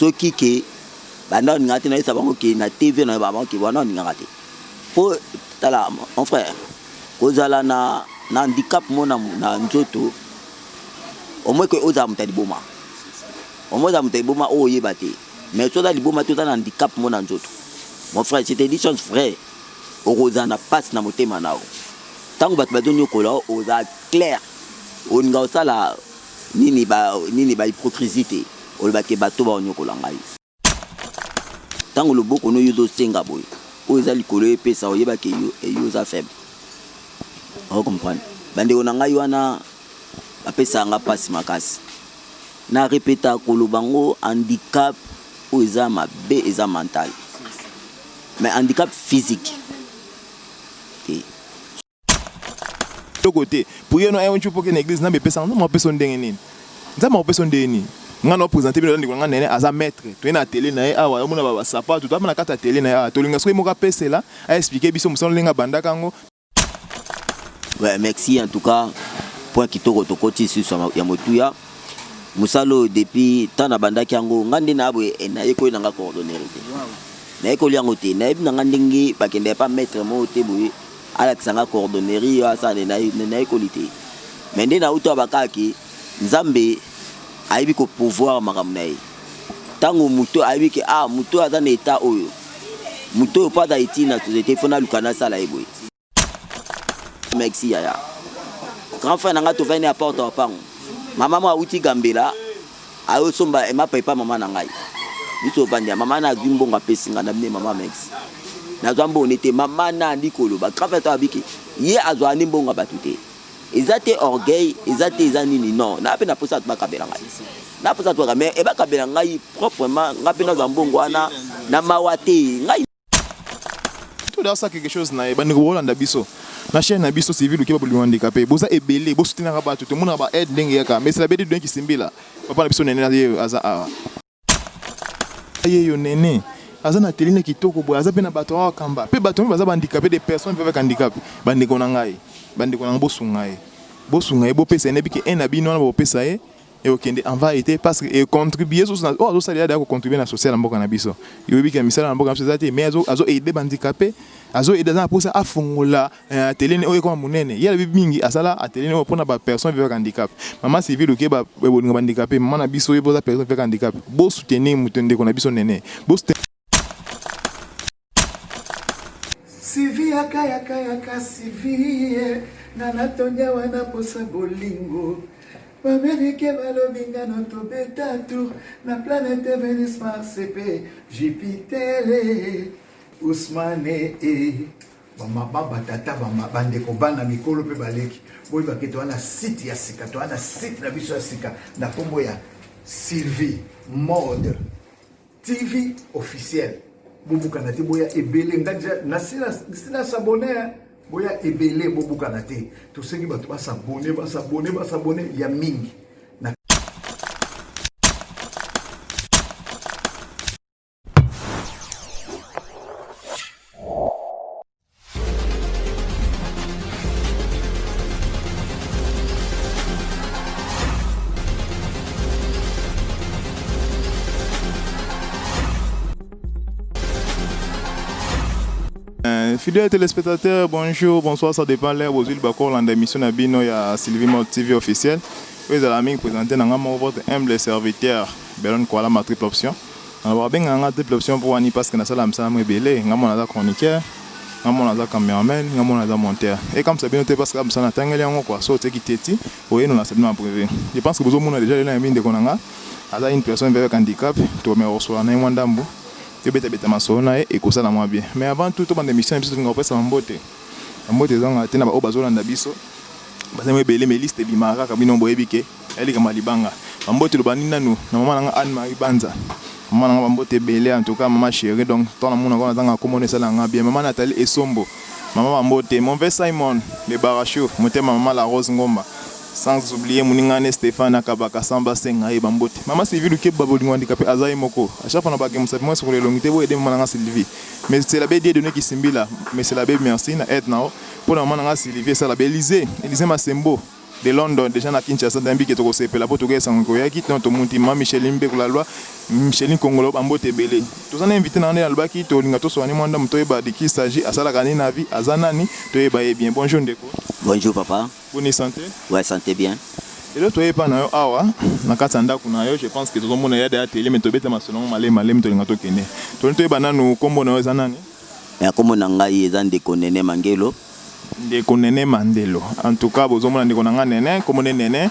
soki ke banda ngati na isa bango ke na TV na bango ke wana ngati po tala mon frère kozala na handicap mona na nzoto au moins que oza mutali boma au moins za mutali boma o yeba te mais soda liboma to na handicap mona nzoto mon frère c'était dit son frère oza na passe na motema nao tango bat badonyo kola oza clair on nga osala nini ba hypocrisie o ba ke bato ba onyo kola ngai tango loboko no yuzo senga boy oza likolo epesa oyeba ke yo za faible o comprendre bande ona ngai wana apesa nga passe makasi na répéta kolobango handicap oza mabe eza mental mais handicap physique de côté pour y avoir un petit peu que l'église n'a pas personne non personne d'engagé ça m'a personne d'engagé nga no présenter bien ndiko nga nene aza maître to na télé na ye awa mona baba sapato to na kata télé na ya to linga soki moka pese là a expliquer biso musolo linga banda kango. Ouais, merci en tout cas point kitoko to koti sur ya motuya musalo depuis tant na banda kango ngande na abwe na yeko na nga coordonner na yeko liango te na yebina ngandingi bakende pas maître mo te boye ala tsanga coordonnerie asa na ekolité mais ndena uto bakaki nzambe aibi ko pouvoir makamnae tango muto aibi ke muto aza na état oyo muto pas d'Haïti na société fona lukana sala eboy merci yaya grand frère nanga to vene apporte pango mama mo uti gambela ayo somba e ma papa mama na ngai biso bandia mama na gimbonga pesinga na mama merci na zambo onete mama na ndikolo ba grave to abiki ye azwani mbonga batute ezate orgueil ezate ezanini non na pe na posa ba kabela ngai na posa to mais e ba kabela ngai proprement ngapi na zambongo wana na mawate ngai tout dans ça quelque chose na ba ndiko Rolanda biso na chaîne na biso civil ki ba boli handicapé boza ebele bo soutenir ba tout mona ba aide ndenge yaka mais c'est la bedi donki simbila papa na biso nene na ye aza aye yo nene azana teline kitoko boya aza pe na bato wa kamba pe bato baza handicapé des personnes avec handicap bandeko na ngai bandeko na bosu ngai bo pesa ne biki en abino na bo pesa e okende en vérité parce que contribuer sur azo salia da ko contribuer na social mboka na biso yo biki misala na mboka na société mais azo aider handicapé azo aider za posa afongola teline o ko munene yala bi mingi asala teline o pona ba personne avec handicap maman civil ke ba bolinga handicapé maman na biso yebo za personne avec handicap bo soutenir mutende ko na biso nene bo Sivi yaka sivi nana tonya wana posa bolingo Amerike balobinga no to betatu na planète Vénus Mars et Jupiter Ousmane bama baba tata bama bande ko bana mikolo pe baleki boy ba keto wana site ya sika to wana site na biso ya sika na kombo ya Sylvie Mode TV officiel bobuka na te boya ebele nganja na sila s'abonner boya ebele bobuka na te to sengi bato ba s'abonner ya mingi na Fidèles téléspectateurs, bonjour, bonsoir, ça dépend l'air aux îles Bakor, l'émission Nabino, il y a Sylvie Mode TV officiel. Vous allez présenter votre humble serviteur, Belon Kuala, ma triple option. Alors, bien, on a triple option pour Annie parce que nous sommes en belé, nous avons chroniqueur, nous avons caméraman, nous avons monteur. Et comme ça, bien, parce que nous avons tangé en quoi, sauter qui t'étit, oui, nous avons privé. Je pense que vous avez déjà la mine de Konanga, avec une personne avec handicap, tu me reçois un Wandambo. Beta masona et kosa na moi bien mais avant tout to bande mission biso ngopesa mbote zonga tena ba obazolanda biso bazame bele me liste bimara ka bino boyebike eli kama libanga mbote lo banina nu na mama nanga Anne Marie Banza mama nanga mbote bele en tout cas maman chérie donc tona mona ko nanga komone sala nga bien maman Nathalie Esombo maman mbote mon frère Simon le Baracho motema maman la Rose Ngomba sans oublier Mouningane Stéphane Akabaka Samba Senga et Bambote. Maman Sylvie le Keb Babolingo handicapé Azaï Moko. À chaque fois on a bagé moi sur les longues vous aider maman Sylvie. Mais c'est la belle idée de donner qui simbi là. Mais c'est la belle merci na aide nao. Pour la maman Sylvie c'est la belle Élysée Massembo. de London déjà na Kinshasa ndambi ke to sepela po to ke sango ya ki to monti ma Micheline be la loi Micheline Congolo bambote belé to zana invité na ne alba ki to linga to so ani mwanda mto eba de qui s'agit asala kani na vie azanani to eba e bien bonjour ndeko. Bonjour papa. Bonne santé. Ouais, santé bien. Et là to eba na yo awa na katanda kuna yo je pense que to mona ya de télé mais to beta masolon malé to linga to kene to eba na no kombo na yo zanani ya kombo na ngai eza ndeko Nene Mangelo. Ndeko Nene Mandelo. En tout cas, vous avez ndeko nanga Nene, comme Nene,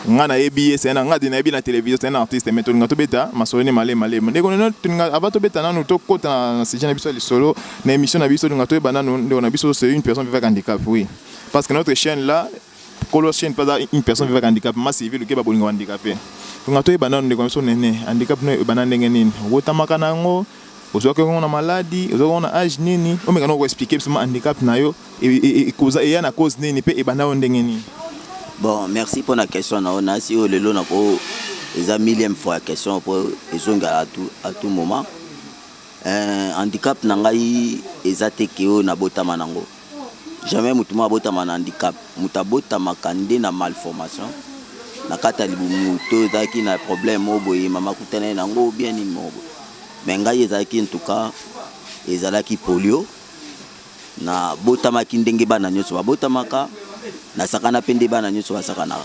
ngana ebi c'est na ngadi na ebi na télévision c'est un artiste mais to ngato beta masoloni malé. Ndeko Nene tunga abato beta na to kota na sejana biso li solo na émission na biso ngato eba na ndeko na biso c'est une personne vivant avec handicap, oui. Parce que notre chaîne là, Colo chaîne pas une personne vivant avec handicap, ma civil ke ba bolingo handicapé. Ngato eba na ndeko so Nene, handicap no eba na ndenge nini. Wotamaka nango ozoka on a maladie ozoka on a âge nini o meka no expliquer seulement handicap na yo et cause et na cause nini pe e bana ndenge nini. Bon, merci pour la question na on a si o lelo na ko eza millième fois la question pour ezonga à tout moment. Handicap na ngai eza te keo na botama nango. Jamais mutuma botama na handicap, mutabota makande na malformation. Na kata libumu to zaki na problème oboye mama kutana nango bien ni mobo. Mais ngai ezalaki en tout cas ezalaki polio na botamaki ndenge bana nyonso babotamaka na sakana pende bana nyonso basakana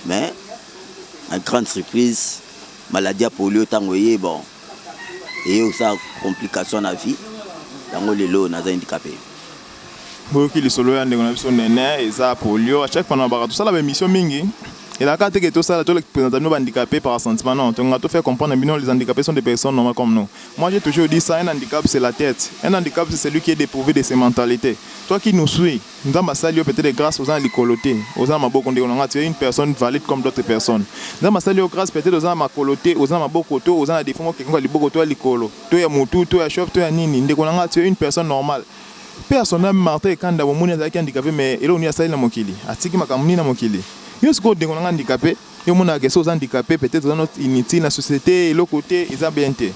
mais en grande surprise maladie ya polio tango ye bon et ça complication na vie tango lelo naza handicapé boyoki lisolo ya ndeko na biso Nene eza polio à chaque fois na baka tosala ba émission mingi. Et la carte que tout ça, tous les présentateurs handicapés par sentiment, non. On a tout fait comprendre que les handicapés sont des personnes normales comme nous. Moi, j'ai toujours dit ça, un handicap, c'est la tête. Un handicap, c'est celui qui est dépourvu de ses mentalités. Toi qui nous suis, nous avons salué peut-être grâce aux gens licolotés, aux gens mabokoté, on a tué une personne valide comme d'autres personnes. Nous avons salué grâce peut-être aux gens macolotés, aux gens mabokoté, aux gens à défendre quelqu'un qui est toi licolo. Toi, ya moutou, toi, ya chef, toi, ya nini. On a tué une personne normale. Personne n'a marté quand on a handicapé, mais il y a ça, il y a mokili. Atiki makamuni na mokili. Yo ce qu'on est handicapé, yo mona que sont handicapés peut-être dans notre inutile la société l'autre côté ils ont bien été.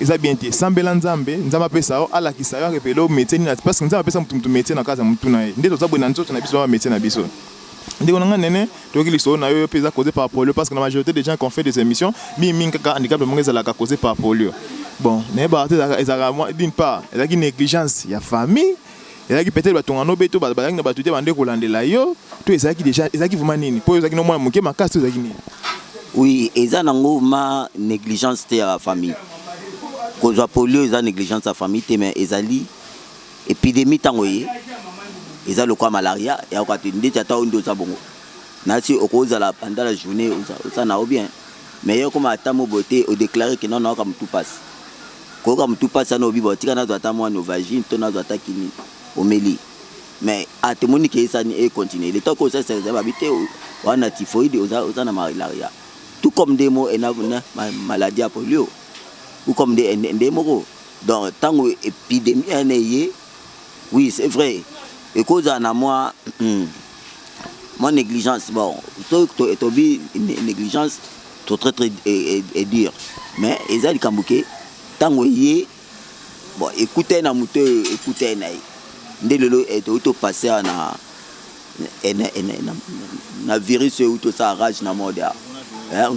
Ils ont bien été. Sambela nzambe, nzamba pesa o ala kisayo repelo métier na parce que nzamba pesa mutu métier na kaza mutu na ye. Ndeto za bona nzoto na biso ba métier na biso. Ndeko nanga Nene to ki liso na yo pesa causé par polio parce que la majorité des gens qui ont fait des émissions mi kaka handicap le mongeza la causé par polio. Bon, ne ba ezaka d'une part, ezaki une négligence ya famille. Et là qui peut-être batonga no beto ba na batuté bande ko landela yo to ezaki déjà ezaki vraiment nini po ezaki no mwana moke makasi ezaki nini. Oui, eza nango ma négligence te ya famille kozwa polio eza négligence ya famille te mais ezali épidémie tango ye eza lokwa malaria ya okati ndeti ata ondo za bongo nasi okozala pendant la journée oza na bien mais yo comme ata mo beauté o déclarer que non na ka mutu passe ko ka mutu passe na obi botika na ata mo no vagine to na ata kini omeli mais atemoni que ça et continue le temps que ça c'est habité on a typhoïde on a malaria tout comme des mots et na maladie à polio ou comme des mots donc tant épidémie année oui c'est vrai et cause en moi mon négligence bon to bi négligence très et dire mais ezali kambuke tango yé bon écoutez na muto écoutez na ndelo eto passer na virus ou tout ça rage na monde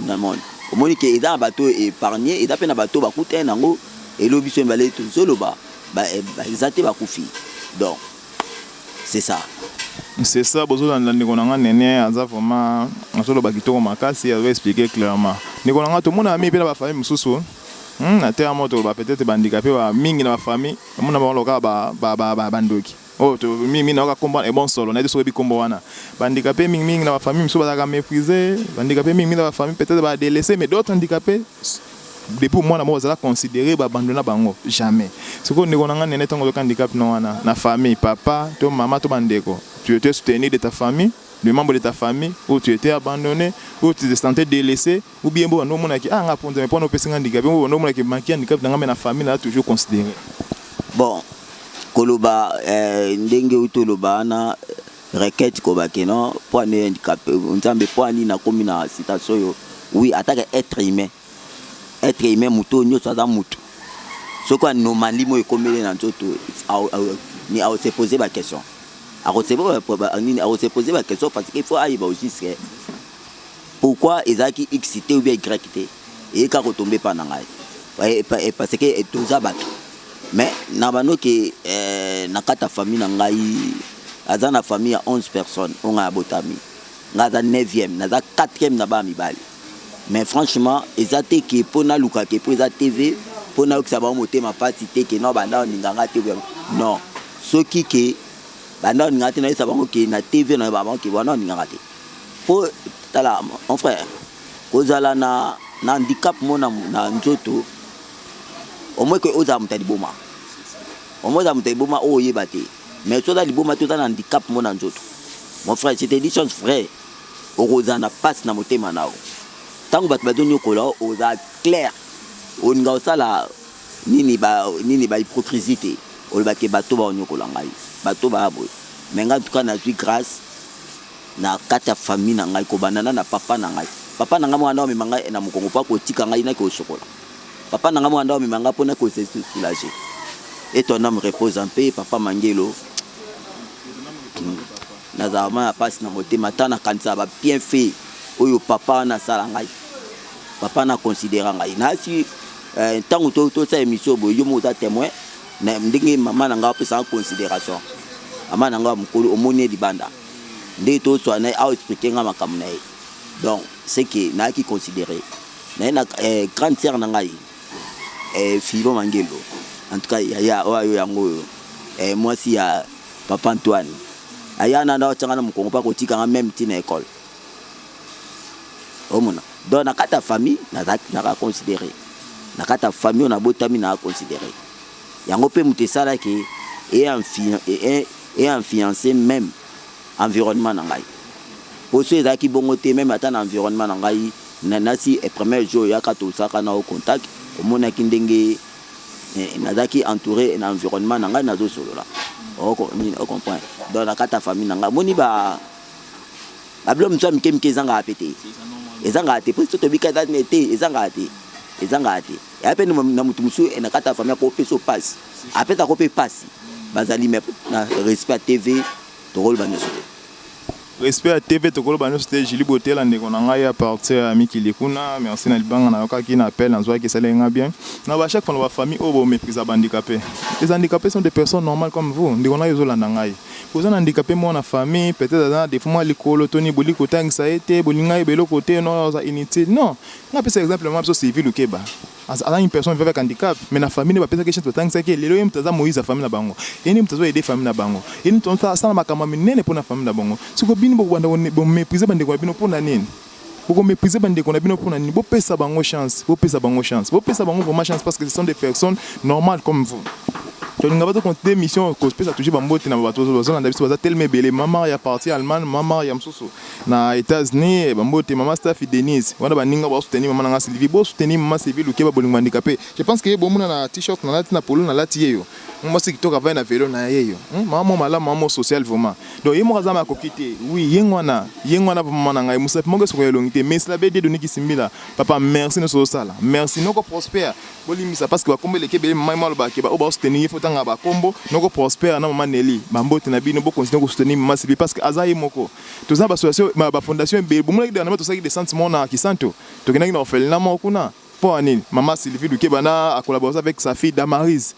na monde omoni ke eda bato épargné eda pe na bato bakute nango elobi so mbale to zoloba ba ezate bakufi donc c'est ça. C'est ça, bozo dans ndeko nanga Nene aza vraiment solo bakitoko makasi a expliquer clairement. Ndeko nanga to mona ami pe na ba famille mususu. Na terre moto ba peut-être handicapé ba mingi na ba famille, mona ba loka ba bandoki. Oh to mingi na ka comprendre et bon solo, na de so bi kombo wana. Handicapé mingi na ba famille mususu ba ka mépriser, handicapé mingi na ba famille peut-être ba délaisser mais d'autres handicapés depuis moi na moi ça considérer ba abandonner bango jamais. Ce qu'on ndeko nanga Nene tango handicap no wana na famille papa to maman to bandeko. Tu étais soutenu de ta famille, le membre de ta famille, ou tu étais abandonné, ou tu te sentais délaissé, ou bien bon, non, qui a répondu, mais pas nos personnes handicapées, ou non, qui manquait handicap dans la famille, là, toujours considéré. Bon, Koloba, ndenge utoloba na requête kobake non, pour un handicapé, on s'en pour aller na comme na citation, oui, attaque être humain, muto, nyo ça muto. Ce qu'on normalement moi comme dans tout, ni à se poser la question. à se poser la question parce qu'il faut aller aussi pourquoi Ezaki XT ou bien YT et quand retomber pas dans parce que tout ça bat mais nabano que nakata famille nangai azana famille à 11 personnes on a botami ngaza 9e naza 4e naba mibali mais franchement ezate que pona luka que pour za TV pona que ça va monter ma partie que non banda nganga TV non ce qui que banda ngati na ça va que na TV na ba que wana nganga te pour tala mon frère kozala na handicap mona na nzoto au moins que oza mutali boma au moins mutali boma o yebate mais toi dans boma tout un handicap mona nzoto mon frère c'était des choses vraies oza na passe na motema nao tango bat badoni kola oza clair onga osala nini ba hypocrisie o ba ke bato ba onyokola ngai bato ba boy mais nga tout cas na suis grâce na kata famille na ngai ko banana na papa na ngai mwana me manga na mukongo pa ko tika ngai na ko sokola papa na mwana me manga pona ko se soulager et ton âme repose en paix papa Mangelo na zama passe na motema tana kanisa ba bien fait oyo papa na sala ngai papa na considérer ngai na si tango to sa émission boyo mo ta témoin na ndenge mama na nga pesa en considération mama na nga mukolo omoni libanda ndé to so na a expliquer nga makambo na donc c'est que na qui considérer na grande sœur na ngai Fibo Mangelo en tout cas ya oyo yango moi si ya papa Antoine aya na ndo tanga na mukongo pa ko tika nga même tina école omona donc na kata famille na considérer na kata famille on a botami na considérer yango pe mutesala ke et influencer même environnement na ngai pour ceux qui bongo te même ata na environnement na ngai na si premier jour ya ka to saka na au contact omona ki ndenge nazaki entouré na environnement na ngai na zo solo la on comprend dans la kata famille na ngai moni ba blom so mike zanga apete ezanga te pour to bika da nete ezanga te et après na mutu musu na kata famille ko peso passe après ta ko pe passe bazali me na respect TV to rôle baneso respect à TV to koloba c'était Julie Botel ndeko na ngai à partir à Mikili kuna merci na libanga na yoka ki na appel en soit que ça lenga bien na ba chaque fois na famille obo méprise à handicapés les handicapés sont des personnes normales comme vous ndeko na yozo la ngai vous êtes handicapé moi na famille peut-être dans des fois likolo toni boli kotang ça été bolinga ebelo côté non ça inutile non na pesa exemple moi so civil ou keba à une personne vivant avec handicap mais la famille ne va pas penser que c'est tant que c'est que les loyers mtaza Moïse la famille na bango et ni mtazo aider famille na bango et ni tonta sana makama minene pour na famille na bango siko bini bo banda bo mépriser bande ko bino pour na nini boko mépriser bande ko na bino pour na nini bo pesa bango chance bo pesa bango vraiment chance parce que ce sont des personnes normales comme vous. Donc nous avons continué mission cosplay ça toucher bambote na bato zo na biso baza tellement belle maman ya parti allemand maman ya msusu na États-Unis bambote maman staff Denise wana baninga ba soutenir maman na Sylvie bo soutenir maman Sylvie luke ba bolingo handicapé je pense que bon na t-shirt na lati na polo na lati yeyo moi c'est kitoka va na vélo na yeyo maman mala maman social vraiment donc yemo kaza ma kokite oui yengwana maman na ngai musa mongo so ko longité mais cela be de donner ki simbila papa merci no so sala merci noko prospère bolimisa parce que ba kombele ke be maman ba ke ba o ba soutenir faut nga ba kombo noko prospère na maman Nelly bambote na bino bo continuer ko soutenir maman Sylvie parce que azayi moko to za ba association ba fondation be bo mulaki na to saki de sentiments na kisanto to kinaki na ofel na moko na pour anil maman Sylvie Luke bana a collaboré avec sa fille Damarise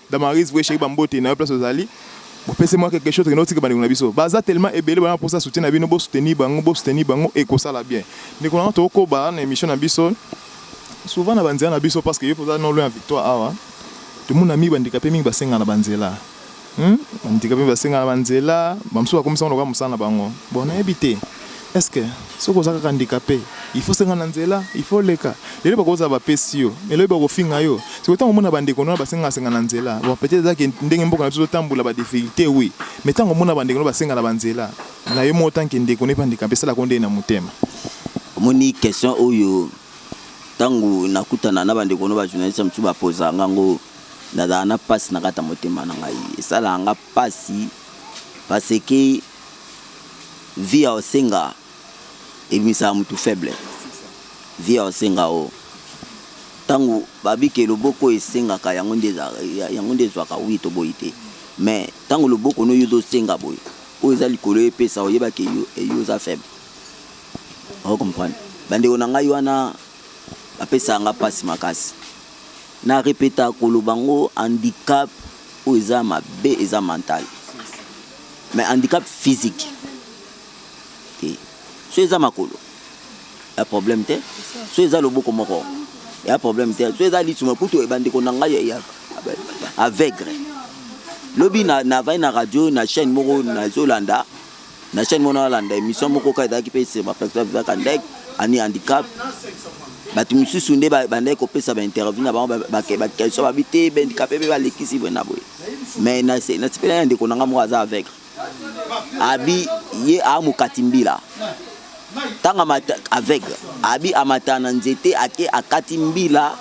oui chez bambote na place aux ali bo pese moi quelque chose que notre bana na biso baza tellement ebele bana pour ça soutenir na bino bo soutenir bango et ko sala bien ni ko na to ko ba na émission na biso souvent na banzela na biso parce que il faut ça non loin victoire awa tout mon ami bandicapé mingi basenga na banzela bandicapé basenga na banzela bamso ba komisa na musana bango bon na habité est-ce que ce que ça handicapé il faut senga na nzela il faut leka lelo ba koza ba pesio mais lelo ba ko finga yo c'est autant mona bandeko na basenga na nzela bon peut-être ça que ndenge mboka na biso tambula ba difficulté oui mais tant mona bandeko na basenga na banzela na yo mo tant que ndeko ne handicapé ça la konde na mutema moni question oyo tangu nakutana na bandeko na ba journaliste mtu ba posa ngango na passe na kata motema na ngai sala nga pasi parce que via osenga ebimisa mutu faible via osenga o tangu babike loboko esenga ka yango ndeza ka wito boite mais tangu loboko no yudo senga boy oza likolo epesa oyeba ke yo za faible. Vous comprenez? Bande on ngai wana apesa nga pasi makasi. Na répéta kolobango handicap oza mabe eza mental. Mais handicap physique. So eza makolo. Ya problème te. So eza loboko moko. Ya problème te. So eza lituma kuto ebande ko nanga ya aveugle. Lobi na vai na radio na chaîne moko na Zolanda. Na chaîne mona landa émission moko ka daki pe c'est ma personne va kandek ani handicap. Batu misusu nde bande ko pesa ba interview na ba ke so habité ben handicapé ba lekisi bona boy. Mais na sepela ndeko nanga mo aza aveugle. Abi ye amu katimbila. Tanga mata aveugle. Abi amata na nzete ake akatimbila.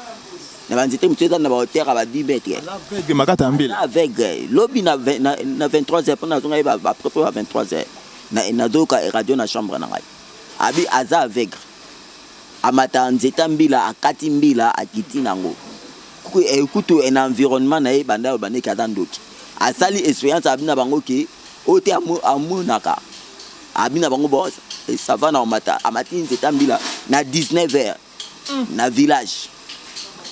Na banzete muteza na ba hauteur ba 10 mètres. Aveugle makata mbila. Aveugle. Lobi na 23h pendant zonga ba propre à 23h. Na doka radio na chambre na ngai. Abi aza aveugle. Amata nzete mbila akati mbila akiti nango. Kutu en environnement na banda bande kadandoki. Asali expérience abina bango ki ote amu naka. Abina bango boss ça va na amati nzete mbila na 19h na village.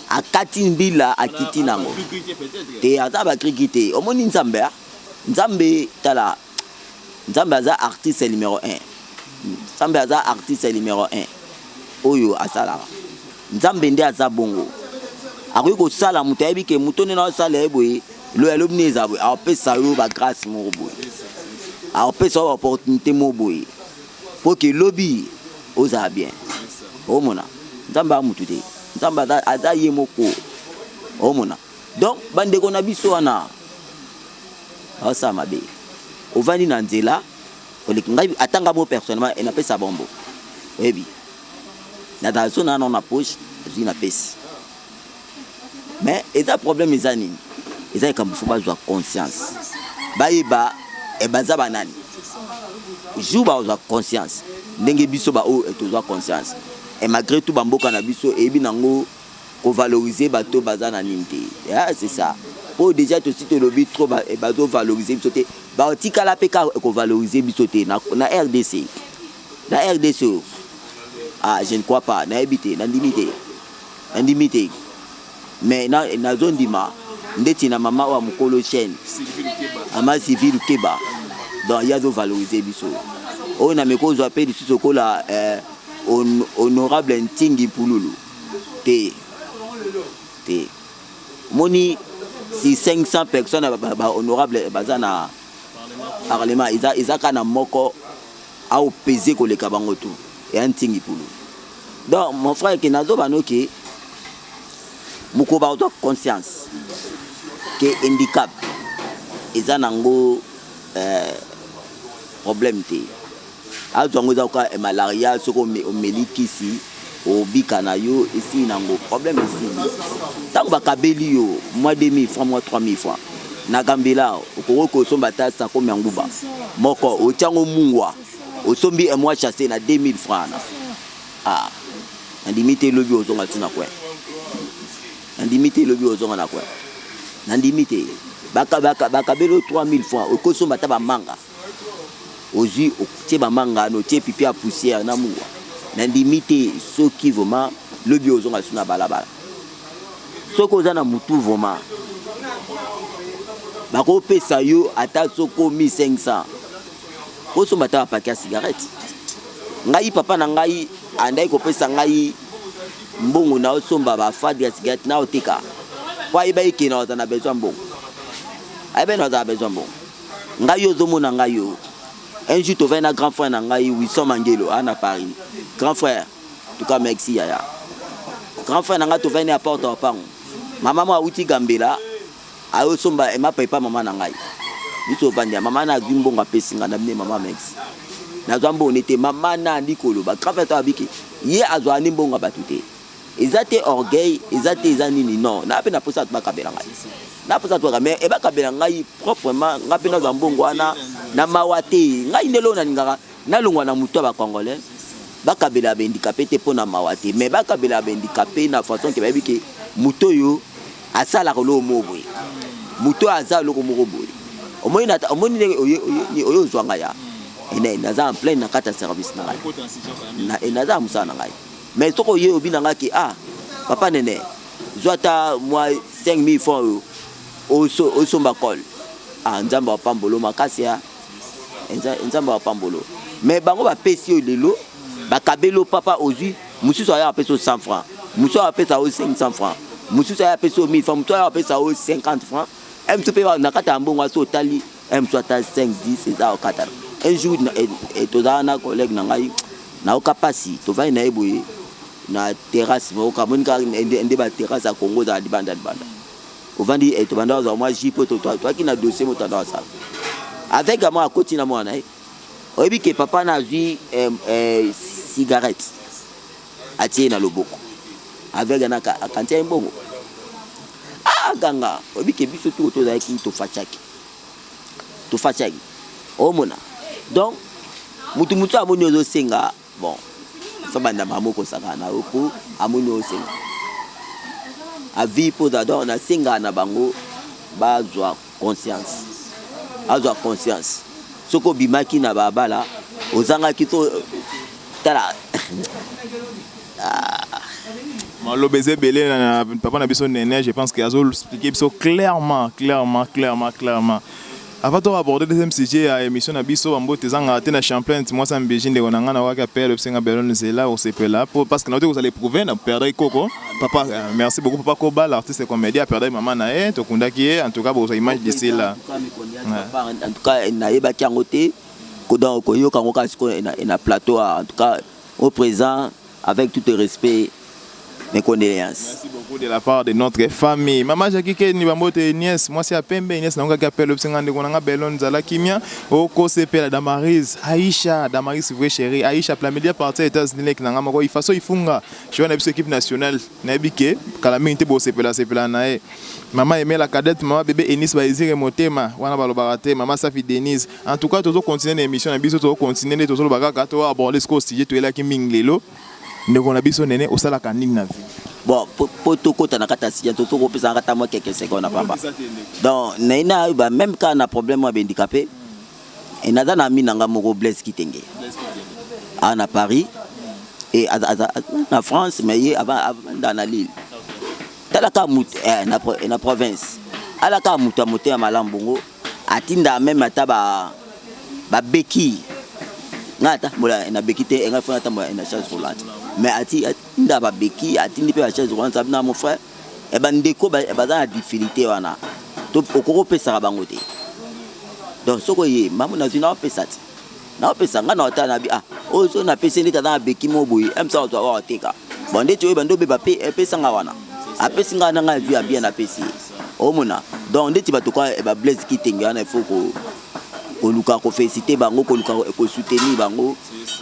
Akati mbila akiti nango. Te ata ba krikite. Omoni Nzambe tala. Nzambe aza artiste numéro 1. Nzambe aza artiste numéro 1. Oyo asala. Nzambe nde aza bongo. Akoki ko sala mutu ayebi ke mutu ne na sala eboye lo elobni ezabwe apesa yo ba grâce mo boye. Apesa yo opportunité mo boye. Pour que lobi oza bien. Omona. Nzambe amutu te. Nzambe aza ye moko. Omona. Donc bande ko na biso wana. Asa mabe. Ovani na nzela ngai atanga mo personnellement et na pesa bombo. Ebi. Na dazo na na poche, zui na pesi. Mais et un problème ezani. Ezali comme faut pas avoir conscience. Baïba e baza banani. Jou ba avoir conscience. Ndenge biso ba o et avoir conscience. Et malgré tout bamboka na biso ebi nango ko valoriser bato baza na ninte. Ah c'est ça. Pour déjà tout site lobby trop et bazo valoriser biso te. Ba tikala peka ko valoriser biso te na RDC. Na RDC. Ah je ne crois pas na habité na limité. Mais na zone dima ndeti na mama wa mukolo chaîne. Ama civil keba. Donc il y a de valoriser biso. On a meko zo appel biso ko la honorable Ntingi Pululu. Te. Moni si 500 personnes ba honorable bazana parlement ils a kana moko a peser ko le kabango tout et Ntingi Pululu. Donc mon frère qui nazo banoki muko ba auto conscience que handicap ils a nango problème te azongo za ka malaria soko melikisi obika na yo ici nango problème ici tango bakabeli yo mois 2000 francs mois 3000 francs na gambela okoko somba ta sa ko nguba moko ochango mungwa osombi mois chassé na 2000 francs ah ndimité lobi ozonga tuna kwa ndimité lobi ozonga na kwa ndimité bakabelo 3000 francs okosomba ta ba manga ozi otie ba manga no tie pipi a poussière na muwa na ndimité soki vraiment lobi ozonga tuna balabala soko za na mutu vraiment bako pesa yo ata soko 1500 osomba ta paquet cigarette ngai papa na ngai andai ko pesa ngai mbongo na osomba ba fadi ya cigarette na otika kwa iba iki na ozana besoin mbongo aibe na ozana besoin mbongo ngai ozomo na ngai yo un jour tu vas na grand frère na ngai Wilson Mangelo à Paris grand frère en tout cas merci yaya grand frère na ngai tu vas na porte au pang maman moi uti gambela a osomba e ma papa maman na ngai biso bandia maman na gimbonga pesinga na bine maman merci na zambo nete maman na ndikolo ba grand frère to abiki ye azwa ni mbonga batute ezate orgueil ezate ezanini non na pe na posa ba kabela ngai na posa to mais e ba kabela ngai proprement ngape na zambongo wana na mawate ngai ndelo na ngaka na longwa na muto ba congolais ba kabela ba handicapé te pona mawate mais ba kabela ba handicapé na façon ke ba biki muto yo asala ko lo moboy muto azalo ko moboy au moins oyo zwanga ya ina naza en plein na kata service na naza musana ngai mais toko ye obinanga ki papa nene zwata moi 5000 francs au bakol nzamba pambolo makasi ya nzamba pambolo mais bango ba pesi lelo bakabelo papa ozui mususu aya pesi 100 francs mususu aya pesi 500 francs mususu aya pesi 1000 francs mususu aya pesi 50 francs mtp na kata mbongo aso tali soit 5 10 c'est ça au Qatar un jour to na collègue na ngai na okapasi to vai na eboye na terrasse mo ka monika ende ba terrasse à Congo za libanda ovandi to banda za moi jipo to qui na dossier mo tanda ça avec moi à côté na moi na oyebi ke papa na zui cigarette atie na loboko avec na kantia mbongo ganga oyebi ke biso to za ki to fachaki omona donc mutu amoni ozo senga bon fa banda mamoko saka na opo amoni ozo senga avi po d'ador na senga na bango bazwa conscience soko bimaki na babala ozanga kito tala Malobézé belé na papa na biso nene, je pense qu'il a expliqué biso clairement. Avant de aborder le deuxième sujet à l'émission na biso ambo tezanga tena Champlain moi ça mbejinde konanga na waka père le senga belon zela au CP là parce que vous allez prouver na perdre Coco papa merci beaucoup papa Koba l'artiste comédien a perdu maman na to kundaki en tout cas vous image d'ici là en tout cas na yeba kiangote ko donc ko yo kango kasiko na plateau en tout cas au présent avec tout le respect. Mes condoléances. Merci beaucoup de la part de notre famille. Maman Jackie ni bambote nièce, moi c'est à Pembe nièce na ngaka appelle obsengande konanga belon zala kimia oko CP la Damaris Aïcha Damaris vraie chérie Aïcha plamédia partie États-Unis que nanga moko ifaso ifunga je na biso équipe nationale na bike kala mingi te bo CP la na e maman aimait la cadette maman bébé Enis Baizire Motema wana balobaraté maman Safi Denise en tout cas toujours continuer l'émission na biso toujours continuer toujours bakaka to aborder ce que sujet to ela ki minglelo ndeko na biso nene osala kanini na vie bon poto kota na kata si to ko pesa kata moi quelques secondes na papa donc naina ba même quand on a problème à handicapé et nada na mi nanga moko Blaise Kitenge à Paris et en France mais avant dans Lille talaka mut na province alaka muta moté malambongo atinda même ataba ba beki ngata mola na bekite enga fona tamba na chaise roulante mais ati nda ba beki ati ndi pe la chaise roulante sabina mon frère e ba ndeko ba za difficulté wana to okoko pesa bango te donc soko ye mamu na zina pesa ti na pesa nga na ota na bi o so na pesa ndi tata beki mo boyi emsa to wa teka bon ndeti o bando be ba pesa nga wana a pesa nga na nga via bien na pesa o mona donc ndeti ba to kwa e ba Blaise Kitenge wana faut ko luka ko féliciter bango ko luka ko soutenir bango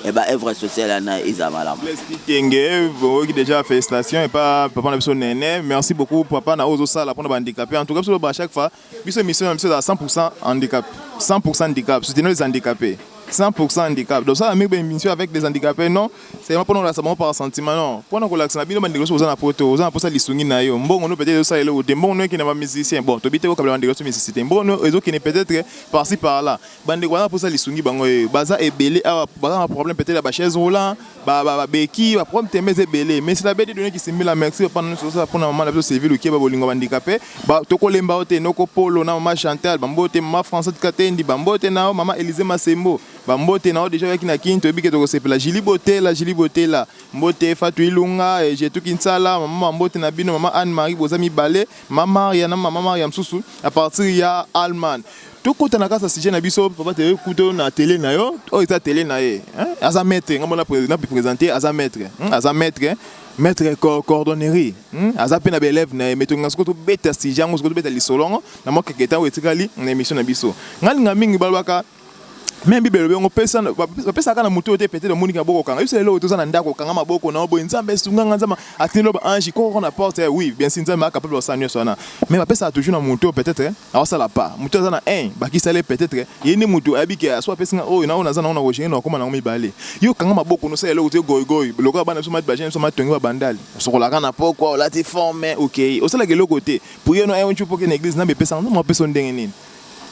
et ba œuvre sociale na ezamala Blaise Kitenge qui déjà félicitations et pas papa na biso nene merci beaucoup papa na ozo sala pour na handicapé en tout cas sur à chaque fois biso mission à 100% handicap 100% handicap soutenir les handicapés 100% handicap donc ça avec une mission avec des handicapés non c'est pas pour nous là ça par sentiment non pour nous relaxer na bino bandeko so na poto oza na posa lisungi na yo mbongo no peut-être ça ele o dembo no qui na musicien bon to bite ko kabla bandeko so musicien mbongo ezo qui ne peut-être par-ci par-là bandeko na posa lisungi bango baza ebele baza un problème peut-être ba chaise roulant ba beki ba problème temeze belé mais c'est la bête donner qui se la merci pendant ça pour na maman la biso civil qui ba bolingo handicapé ba to ko lemba ote no ko polo na maman Chantal bambote maman Françoise Katendi bambote na maman Élisée Masembo bambote na déjà avec na kinto bike to ko sepela Jili Boté la mbote Fatou Ilunga et j'ai tout kinsala maman mbote na bino maman Anne Marie Bozami Balé maman Mariana maman Mariam Susu à partir ya Allemagne tout côté na kasa sujet na biso papa te écouter na télé na yo o eza télé na ye aza maître ngomona président puis présenter aza maître maître coordonnerie aza pe na élève na meto ngasko to beta sujet ngo to beta lisolongo na mo keketa o etikali na émission na biso ngalinga mingi balwaka même bibelo bengo pesa kana muto te pété le monika boko kanga yusele lo to za na ndako kanga maboko na obo nzambe sunga nzama atino ba ange ko na porte oui bien si nzambe capable de sanyo sona mais pesa toujours na muto peut-être awasa la pas muto za na baki sale peut-être yeni muto abike aswa pesa o na ona za na ona roje na koma na mibale yo kanga maboko no sele lo te goy loko bana so mat bajen so matongi ba bandali so ko la kana poko la te former OK o sala ke loko te pour yo no un chupo ke na église na be pesa no mo pesa ndenge nini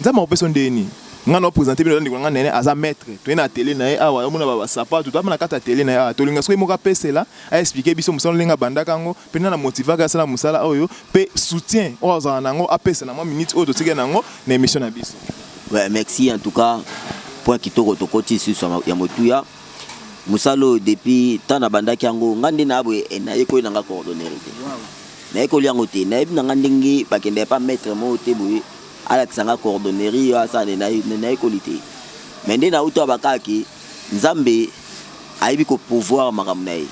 nzambe opesa ndeni ngana présenter bino ndiko ngana nene aza maître to na télé na ye awa omona ba sapato to na kata télé na ye to linga soki moka pesela a expliquer biso musala linga bandaka ngo pe na motiva ka sala musala oyo pe soutien o za nango apesa na mo minute o to tika nango na émission na biso. Ouais, merci en tout cas point kitoko to koti sur ya motuya musalo depuis tant na bandaki yango ngandi na abwe na yeko na nga coordonner te na yeko liango te na yebina ngandingi bakende pas maître mo te boye alakisanga coordonnerie asa na ekolite mais nde na uto abakaki nzambe ayibi ko pouvoir makambo na ye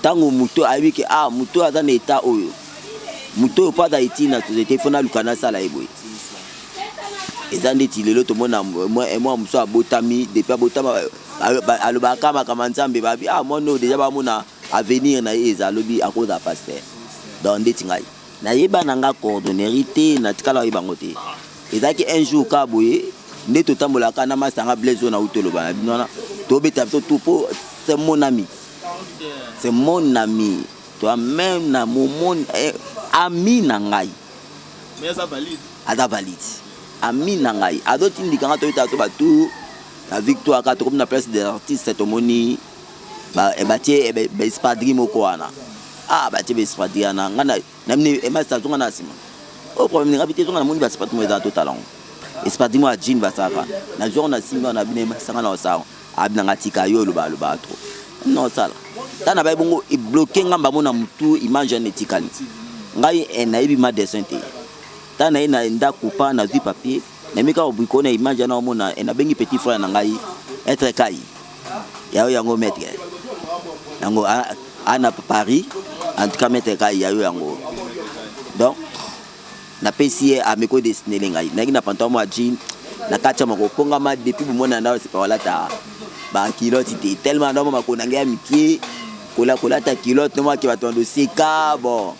ntango muto ayibi ke muto aza na état oyo muto pas d'Haïti na société fona lukana sala ye boye eza ndeti lelo tomona moi muso abotami depuis abotama alobaka makambo nzambe babi mono déjà bamona avenir na ye eza lobi à cause de pasteur donc ndeti ngai na yeba nanga coordonnerie te na tikala yeba ngote ezaki un jour ka boye nde totambolaka na masanga blazo na utolo ba binona to beta to po c'est mon ami toi même na mon ami na ngai mais ça valide ami na ngai adoti ndikanga to ita to batu la victoire ka to comme na place des artistes to moni ba ebatie ba espadri moko wana batie ba espadri ana ngana namni e master zonga na sima au problème ni rapide zonga na moni ba sport mo za total on espadri mo a jean ba saka na jour na singa na bine sanga na sa abina ngatika yo lo ba to non sala tana ba bongo e bloquer ngamba mo na mutu image ne tikali ngai na ibi ma dessin te tana ina nda coupa na du papier na mika obuko na image na mona na bengi petit frère na ngai être kai yao yango maître yango ana Paris en tout cas maître kai yao yango donc na pesi a meko destiné ngai na ngina pantalon mo jean na kacha mako ponga ma depuis mona na c'est pas wala ta ba kilote te tellement ndo mako na ngai miki kola ta kilote mo ki batondo sika bon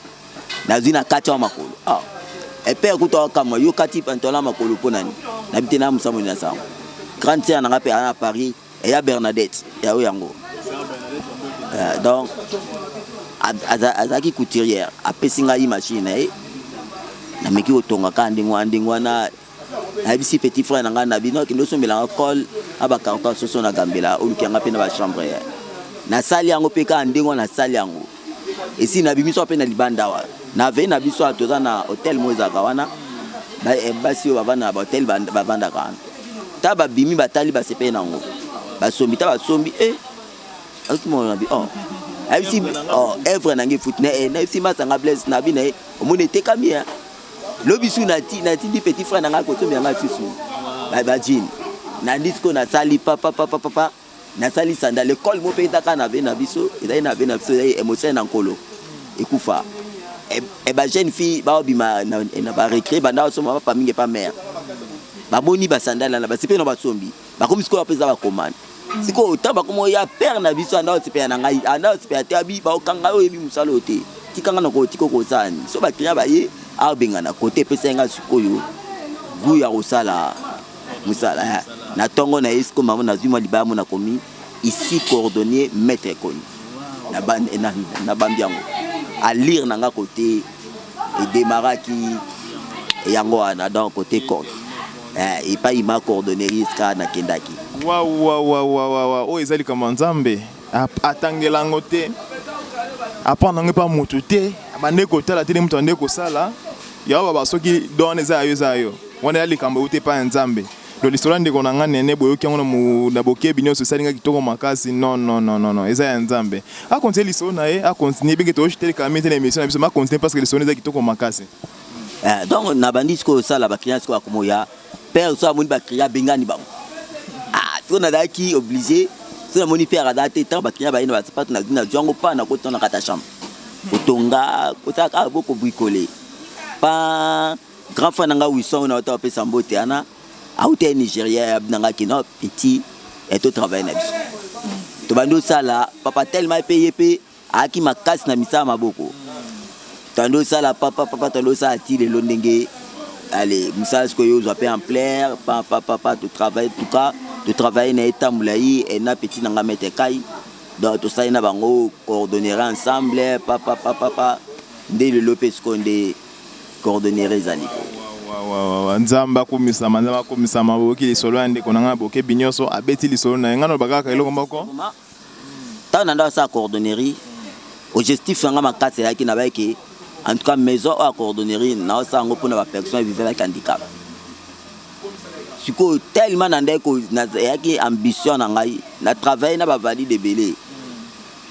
na zina kacha mako et père kuto kama yo kati pantalon makolo ponani na bitena musamo na sa grande sœur na ngape à Paris et ya Bernadette ya yango donc azaki couturière apesinga yi machine na meki otonga ka ndingwa na abisi petit frère na ngana bino kindo sombela col aba carton soso na gambela olukianga pe na ba chambre na sali yango pe ka ndingwa na sali yango esi na bimiso pe na libanda wa na ve na biso atoza na hotel moza kawana ba embasi bavana ba hotel bavanda kana ta ba bimi batali ba sepe nango ba sombi ta ba sombi akimo na bi abisi evre nangi foot na esi masanga bless na bi na omone tekami lobisu na ti di petit frère nanga ko sombi nga susu ba jean na disco na sali papa na sali sanda l'école mo pe ta kana ve na biso eza na ve na biso émotion na nkolo ekufa et ba jeune fille ba obima na ba récré banda so ma pas mingi pas mère ba moni ba sandala na ba sipe na ba sombi ba komi siko apeza ba commande siko otamba komo ya père na biso anda sipe na ngai anda sipe atabi ba okanga yo ebi musalo te tikanga na ko tiko ko sani so ba client ba ye a benga na côté pesa nga sikoyo gu ya osala musala na tongo na isko mama na zuma libamu na komi ici coordonnier maître Koni na bande na bambiango à lire nanga côté et démarraki yango ana dans côté code et pas ima coordonnerie ska na kendaki o ezali kama nzambe atangelango te apana pas mutu te bande ko tala te mutu ande ko sala yawa ba soki don ezayo wana yali kamba ute pa nzambe le l'histoire ndeko na ngane ne boyo kyango na bokebi nyo sosalinga kitoko makasi non eza ya nzambe a continuer l'histoire na e a continuer benge to jeter kamete na émission na biso ma continuer parce que l'histoire eza kitoko makasi donc na bandis ko sala ba clients ko akomoya père so amoni ba clients bengani ba so na daki obligé so na moni père adate tant ba clients ba ina ba sapato na dina jongo pa na ko tona kata chambre otonga otaka boko bricoler pa grand frère nanga wison na oto pe sambote ana aouté Nigeria nanga kino petit et tout travail na biso to bando sala papa tellement payé pe aki makasi na misa maboko tando sala papa tando sala ti le londenge allez misa ce que yo zo en plaire papa tu travail tout cas de travailler na etamulayi et na petit nanga mete kai donc to ça na bango coordonner ensemble papa de le lopes konde coordonner ezali nzamba komisama boki lisolo ande konanga boke binyoso abeti lisolo na ngano bakaka eloko moko tant nanda sa coordonnerie objectif nga makase yaki na baiki en tout cas maison à coordonnerie na sa ngo pour na personne vivant avec handicap siko tellement nanda ko na yaki ambition na ngai na travailler na ba valide belé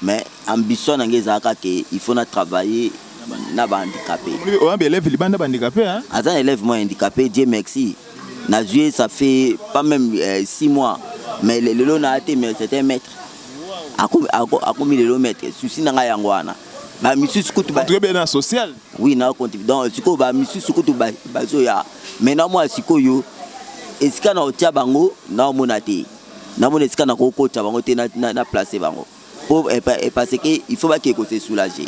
mais ambition na ngezaka ke il faut na travailler na ba handicapé. On a élève libanda ba handicapé hein. Attends élève moi handicapé Dieu merci. Na joué ça fait pas même 6 mois mais le lot na été mais c'était un maître. Akomi le lot maître souci na nga yangwana. Ba misu skutu ba. Très bien social. Oui na contribue donc siko ba misu skutu ba zo ya. Maintenant moi siko yo esika na otia bango na monate. Na mona esika na koko tia bango te na placer bango. Pour parce que il faut pas qu'il se soulager.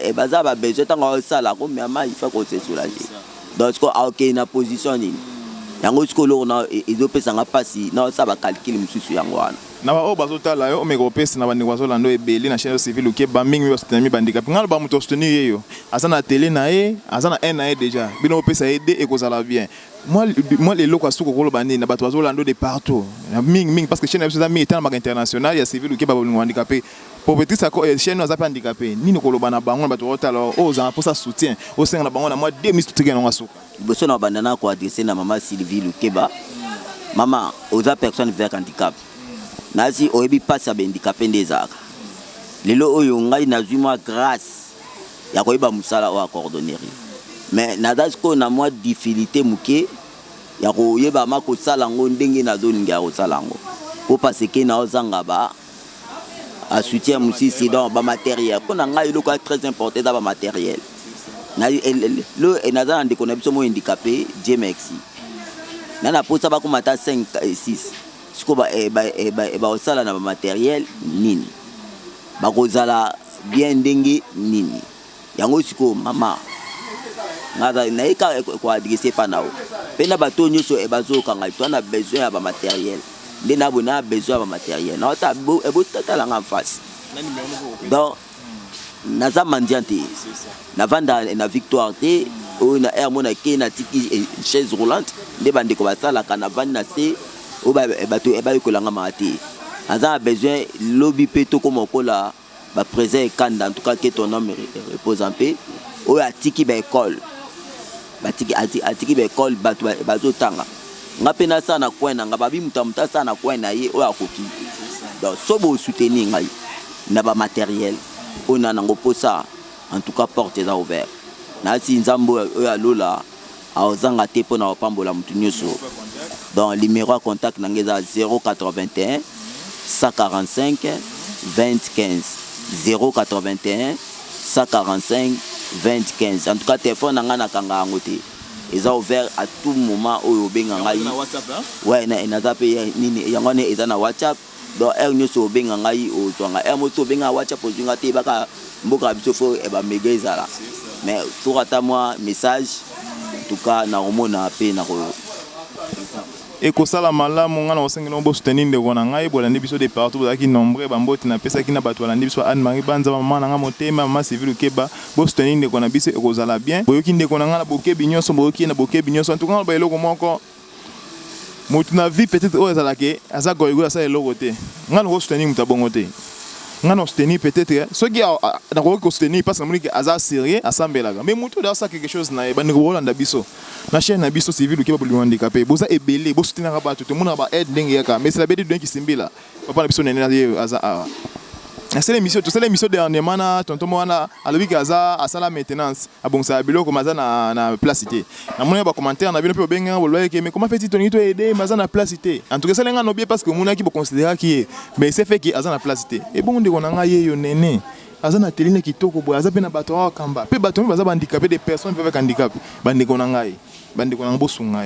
Et baza ba besoin tant ça là comme il faut qu'on se soulager. Donc ce OK na position ni. Yango ce que l'on a ils ont pesa nga pasi na ça ba calcul mususu yango wana. Na ba o bazota la yo o meko pesa na bandi kwazo lando ebeli na chaîne civile ke ba mingi yo soutenir bandicap. Ngalo ba muto soutenir yo. Asa na télé na e, asa na un na e déjà. Bino pesa aider et kozala bien. Moi les locaux suko kolo bandi na bato bazolando de partout. Ming parce que chaîne ça mi étant international ya civile ke ba handicapé. Propriétaire ça chaîne nous a pas handicapé. Ni no kolo bana bango bato otala o za pour ça soutien. O senga na bango na moi 2000 tutika na ngasuka. Boso na bandana ko adresser na maman Sylvie Lukeba. Maman aux personnes avec handicap. Nazi oyebi passe à handicapé ndezaka. Lelo oyo ngai nazuma grâce ya koyeba musala wa coordonnerie. Mais nadas ko na moi difficulté muke ya koyeba mako sala ngo ndenge na zone ya kosala ngo. Ko parce que na ozanga ba a soutien musisi dans ba matériel. Ko na ngai loko très important dans ba matériel. Na le naza ndeko na biso mo handicapé Dieu merci. Nana posa ba ko mata 5 et 6. Siko ba osala na ba matériel nini. Ba kozala bien ndenge nini. Yango siko mama ngada naika ko adresser pa nao. Pena bato nyoso e bazo kanga to na besoin ya ba matériel. Nde na bona besoin ba matériel. Na ta bo e bo tata nga face. Donc naza mandiante. Na vanda na victoire te o na air mona ke na tiki chaise roulante nde bande ko basala kana vanda se o ba bato e ba ko langa mati. Naza besoin lobby peto comme okola ba présent kanda en tout cas que ton nom repose en paix. O atiki ba école. Atiki ba école bato tanga. Ngape na sana kwena ngababi mutamuta sana kwena ye o akoki. Donc sobo soutenir ngai na ba matériel on a nango posa en tout cas porte est ouverte. Na si nzambo o ya lola a ozanga te pona opambola mutu nyoso. Donc numéro à contact nangeza 081 145 2015 081 145 2015. En tout cas téléphone nanga na kanga ngote. Ils ont ouvert à tout moment au benga ngai. Ouais na zape nini yango ne eza na WhatsApp. Donc er nyoso benga ngai o twanga er moto benga WhatsApp o zinga te baka mboka biso fo e ba mega ezala. Mais pour ata moi message en tout cas na omona pe na ko et ko sala malamu ngana osengena bo soutenir ndeko na ngai bolandi biso de partout bozaki nombre bamboti na pesa kina bato balandi biso Anne Marie Banza mama na nga motema mama Sylvie Lukeba bo soutenir ndeko na biso ekozala bien boyoki ndeko na nga na bokebi nyonso boyoki na bokebi nyonso en tout cas ba eloko moko mutu na vie peut-être o ezala ke aza goyigola sa eloko te ngana ko soutenir mutu abongo te ngana soutenir peut-être ce qui na ko soutenir parce que monique aza sérieux asambelaga mais mutu da ça quelque chose na ba ndeko bolanda biso na chaîne na biso Sylvie Lukeba pour handicapé boza ebele bo soutenir ba tout le monde ba aide ndenge yaka mais c'est la bête de qui simbila papa na biso nene aza c'est l'émission dernièrement na tonton mwana alobi ka aza asala maintenance abongsa biloko maza na placité na mona ba commentaire na bino pe benga bolwa ke mais comment fait-il ton to aider maza na placité en tout cas ça lenga no bien parce que mona ki bo considérer qui mais c'est fait que aza na placité et bon ndeko na nga ye yo nene aza na teline kitoko bo aza pe na bato wa kamba pe bato baza handicapé des personnes avec handicap bandeko na ngai bandeko na bosunga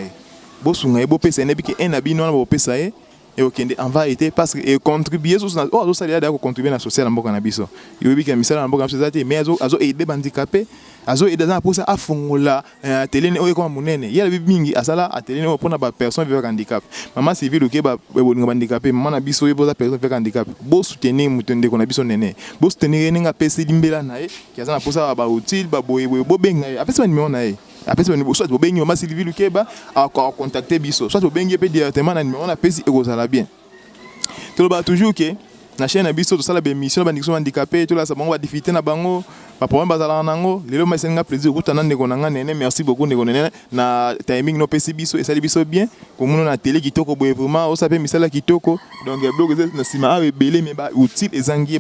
e bo pesa ne bi ke en abino na bo pesa e et okende en vérité parce que contribuer sur azo salia da ko contribuer na social mboka na biso yobi ke misala mboka na société mais azo aider handicapé azo aider dans pour ça afongola télé o ko munene yala bi mingi asala atélé o pona ba personne avec handicap maman Sylvie Lukeba bolinga handicapé maman na biso yebo za personne avec handicap bo soutenir mutende ko na biso nene bo soutenir ninga pesi limbela na e ki azana pour ça ba utile ba boye bo benga apesa numéro na e après soit vous bengi maman Sylvie Lukeba à contacter biso soit vous bengi directement na numéro na pesi ekozala bien to ba toujours que na chaîne na biso to sala be mission ba ndikso handicapé to la sa bango ba difficulté na bango ba problème bazala nango lelo ma senga plaisir kutana ndeko nanga nene merci beaucoup ndeko nene na timing no pesi biso et sali biso bien komuno na télé kitoko boye vraiment o sape misala kitoko donc blog na sima a belé mais ba utile ezangi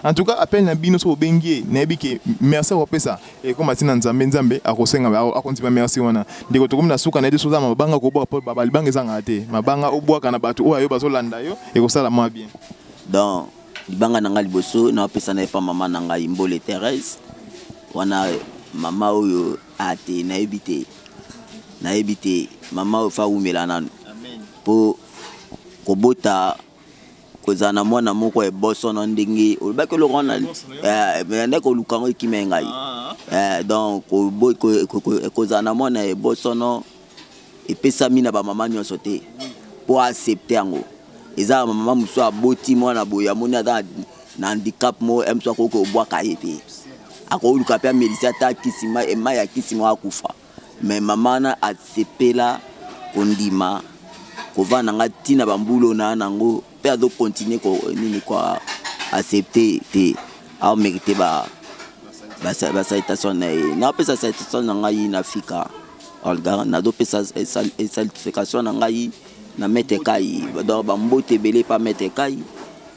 en tout cas appel na bino so bengi na biki merci au pesa et comme atina nzambe akosenga akontiba merci wana ndeko to komina suka na de soza mabanga ko ba balibanga ezanga te mabanga obwaka na bato oyo bazolanda yo et ko sala moi bien donc libanga nanga liboso na pesa na pa mama nanga Imbole Thérèse wana mama oyo ate na ebite mama ofa umela nanu po kobota kozana mwana moko e boso na ndenge olobaki lokona ndeko lukango kimengai donc kozana mwana e boso no epesa mina ba mama nyonso te po accepter yango eza mama muso aboti mwana boya moni ata na handicap mo emso akoko obwaka yepe akoluka pe medicine ata kisima ema ya kisima akufa mais mama na atsepela kondima kovana nga tina bambulo na nango pe azo continuer ko nini kwa accepter te a mérité ba citation na pesa citation na ngai na Afrika olga na do pesa certification na ngai na mete kai donc bambote belé pas mete kai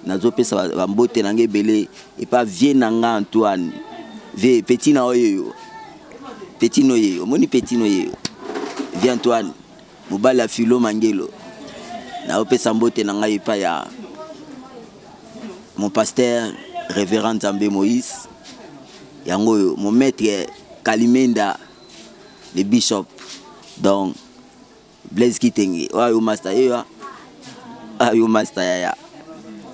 na zo pesa bambote na ngai belé et pas vie na nga Antoine vie petit na oyo petit noye omoni petit noye vie Antoine mobala filo mangelo na opesa mbote na ngai pa ya mon pasteur révérend Nzambe Moïse yango mon maître Kalimenda le bishop donc Blaise Kitenge ayo master ya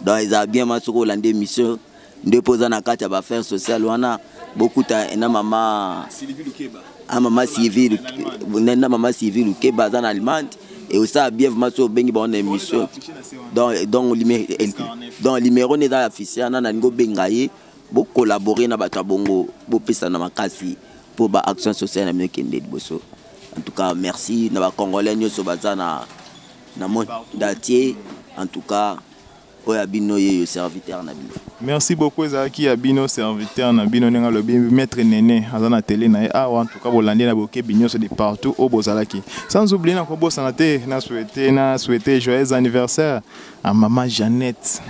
donc ils a bien masoko lande mission déposer na kati ba faire social wana beaucoup ta na mama Sylvie Lukeba mama Sylvie Lukeba dans Allemagne et aussi bien maso bengi ba on émission donc numéro ne dans officiel na ngo bengaye bo collaborer na bata bongo bo pesa na makasi pour ba action sociale na mekende liboso. En tout cas, merci. Nous Congolais nous sommes na monde entier. En tout cas, oyabino ye serviteur na bino. Merci beaucoup Ezaki abino serviteur na bino nenga lobi maître Néné azana télé na en tout cas bolandi na boké bino de partout au bozalaki. Sans oublier na ko bossa na te na souhaiter joyeux anniversaire à maman Jeannette.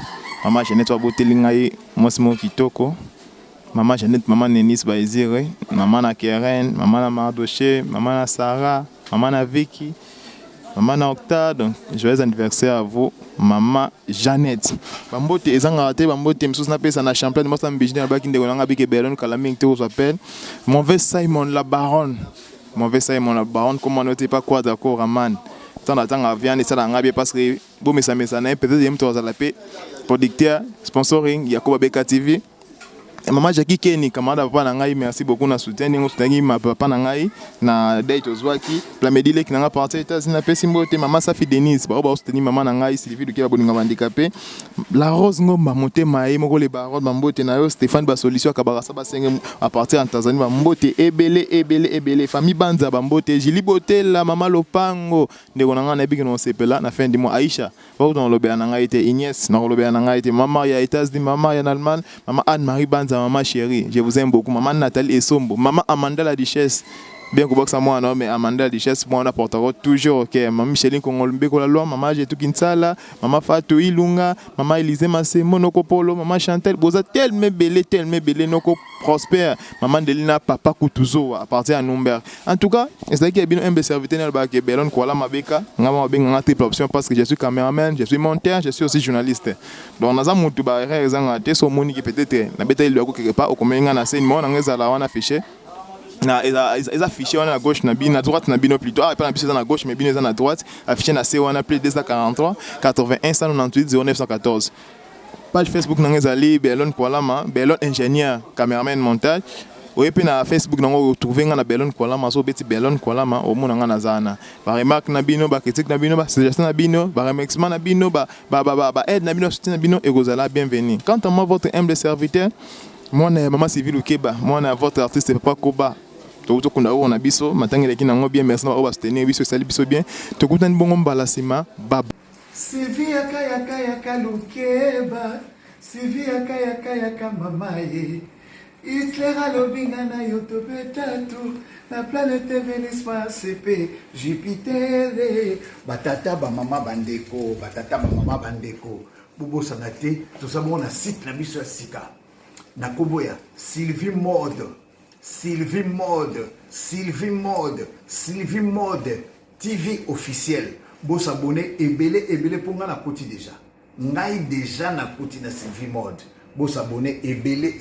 Maman Jeannette wa botelinga ye mosimo kitoko. Maman Jeannette, maman Nénis Baizire, maman na Keren, maman na Mardoché, maman na Sarah, maman na Vicky, maman na Octa. Donc, joyeux anniversaire à vous, maman Jeannette. Bambote, ezanga bambote, msous na pesa na champion de Mostam Bijine, na baki ndeko nanga bike Beron, Kalaming, te s'appelle. Mauvais Simon la Baronne. Mauvais Simon la Baronne, comment n'était pas quoi d'accord, Raman. Tant à viande et ça dans ngabie parce que bon mais ça peut-être yem to la paix. Producteur, sponsoring, Yakoba Beka TV. Maman Jackie Kenny, camarade papa nangai, merci beaucoup na soutien ningo soutenir ma papa nangai na date ozwaki la medile qui nanga partir États-Unis na pesimbo te maman Safi Denise ba soutenir maman nangai Sylvie Lukeba boninga handicapé la Rose Ngomba motema ye moko le barod bambote na yo Stéphane ba solution kabarasa ba senge à partir en Tanzanie bambote ebele famille banza bambote Jili Botel la maman Lopango ndeko nanga na biki no sepela na fin du mois Aïcha ba dans lobe nangai été Ignace na lobe nangai été maman ya États-Unis maman ya en Allemagne maman Anne-Marie Banza maman chérie, je vous aime beaucoup. Maman Nathalie Essombo, maman Amanda la Duchesse. Bien que boxe à moi, non, mais Amanda la Duchesse, moi on apportera toujours. Ok, maman Micheline Kongolumbe Kolaloi, maman Jetou Kinsala, maman Fatou Ilunga, maman Élisée Massé, Monoko Polo, maman Chantel, Boza, tellement belé, Noko Prosper, maman Delina Papa Kutuzo, à partir à Number. En tout cas, c'est qu'il y a bien un bel serviteur dans le bac, Belon Kuala Mabeka, Ngama Benga triple option parce que je suis caméraman, je suis monteur, je suis aussi journaliste. Donc, on a un moutou barré, ils ont raté son moni qui peut-être, la bête, il doit quelque part, au commun, on a assez de monde, on a affiché. Ils affichent à gauche, à droite, plutôt. Ah, pas à gauche, mais bien à droite. Affiché na C1 plus 243 81 198 0914. Page Facebook Nangezali, Belon Kualama, Belon ingénieur, caméraman montage. Et puis na Facebook nango trouver na Belon Kualama, so beti Belon Kualama au monde na zana. Ba remarque na bino, ba critique na bino, ba suggestion na bino, ba remixement na bino, ba aide na bino, soutien na bino et gozala bienvenue. Quant à moi votre humble serviteur, moi na maman Sylvie Lukeba, moi na votre artiste Papa Koba. to kuna o na biso matangela ki nango bien merci na o bastenir biso sali biso bien to kutani bongo mbalasima baba Sylvie yaka lukeba Sylvie yaka mamaye Hitler alobinga na yo tobetatu na planète Vénus CP Jupiter batata ba mama bandeko bobosana te tozamona na site na biso ya sika na kombo ya Sylvie Mode TV officiel bos abonné ebele pour nga na koti déjà ngai déjà na koti na Sylvie Mode bos abonné ebele